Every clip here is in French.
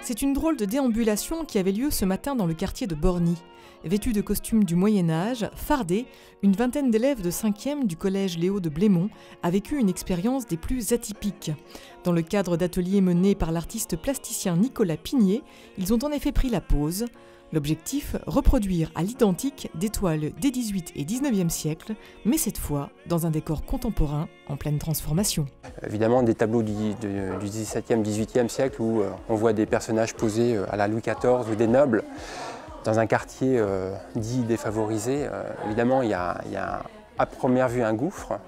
C'est une drôle de déambulation qui avait lieu ce matin dans le quartier de Borny. Vêtus de costumes du Moyen-Âge, fardés, une vingtaine d'élèves de 5e du collège Léo de Blémont a vécu une expérience des plus atypiques. Dans le cadre d'ateliers menés par l'artiste plasticien Nicolas Pigné, ils ont en effet pris la pose. L'objectif, reproduire à l'identique des toiles des 18 et 19e siècles, mais cette fois dans un décor contemporain en pleine transformation. Évidemment des tableaux du 17e, 18e siècle où on voit des personnages posés à la Louis XIV ou des nobles dans un quartier dit défavorisé. Évidemment il y a à première vue un gouffre,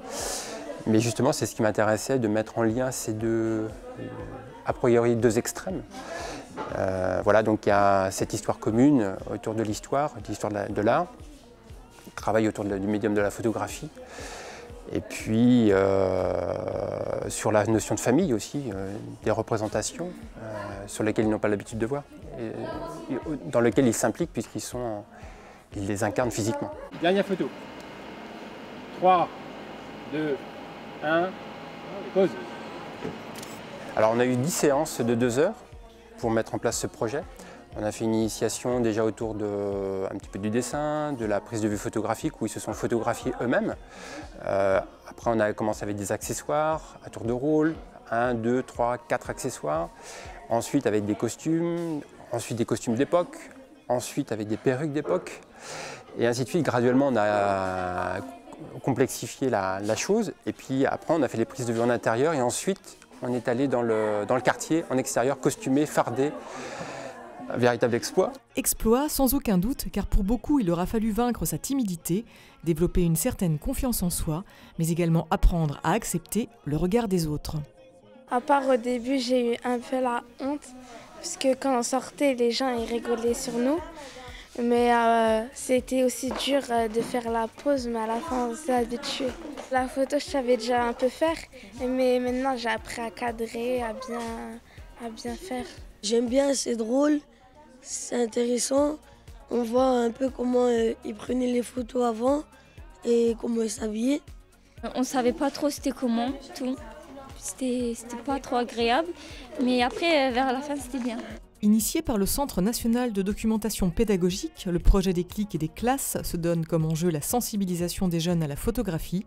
mais justement c'est ce qui m'intéressait, de mettre en lien ces a priori deux extrêmes. Voilà, donc il y a cette histoire commune autour de l'histoire de l'art, travail autour du médium de la photographie, et puis sur la notion de famille aussi, des représentations sur lesquelles ils n'ont pas l'habitude de voir, et dans lesquelles ils s'impliquent puisqu'ils les incarnent physiquement. Dernière photo. 3, 2, 1, pause. Alors on a eu 10 séances de 2 heures pour mettre en place ce projet. On a fait une initiation déjà autour un petit peu du dessin, de la prise de vue photographique où ils se sont photographiés eux-mêmes. Après on a commencé avec des accessoires à tour de rôle, 1, 2, 3, 4 accessoires. Ensuite avec des costumes, ensuite des costumes d'époque, ensuite avec des perruques d'époque. Et ainsi de suite, graduellement on a complexifié la chose. Et puis après on a fait les prises de vue en intérieur et ensuite on est allé dans le quartier, en extérieur, costumé, fardé. Un véritable exploit. Exploit sans aucun doute, car pour beaucoup, il aura fallu vaincre sa timidité, développer une certaine confiance en soi, mais également apprendre à accepter le regard des autres. À part au début, j'ai eu un peu la honte, parce que quand on sortait, les gens ils rigolaient sur nous. Mais c'était aussi dur de faire la pause, mais à la fin on s'est habitué. La photo je savais déjà un peu faire, mais maintenant j'ai appris à cadrer, à bien faire. J'aime bien, c'est drôle, c'est intéressant. On voit un peu comment ils prenaient les photos avant et comment ils s'habillaient. On ne savait pas trop c'était comment, tout. C'était pas trop agréable, mais après vers la fin c'était bien. Initié par le Centre national de documentation pédagogique, le projet des clics et des classes se donne comme enjeu la sensibilisation des jeunes à la photographie.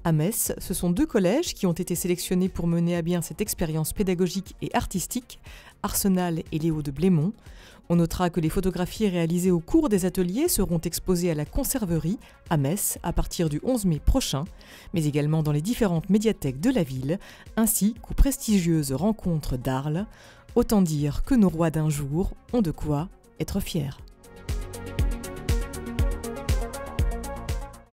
À Metz, ce sont 2 collèges qui ont été sélectionnés pour mener à bien cette expérience pédagogique et artistique, Arsenal et Léo de Blémont. On notera que les photographies réalisées au cours des ateliers seront exposées à la Conserverie, à Metz, à partir du 11 mai prochain, mais également dans les différentes médiathèques de la ville, ainsi qu'aux prestigieuses rencontres d'Arles. Autant dire que nos rois d'un jour ont de quoi être fiers.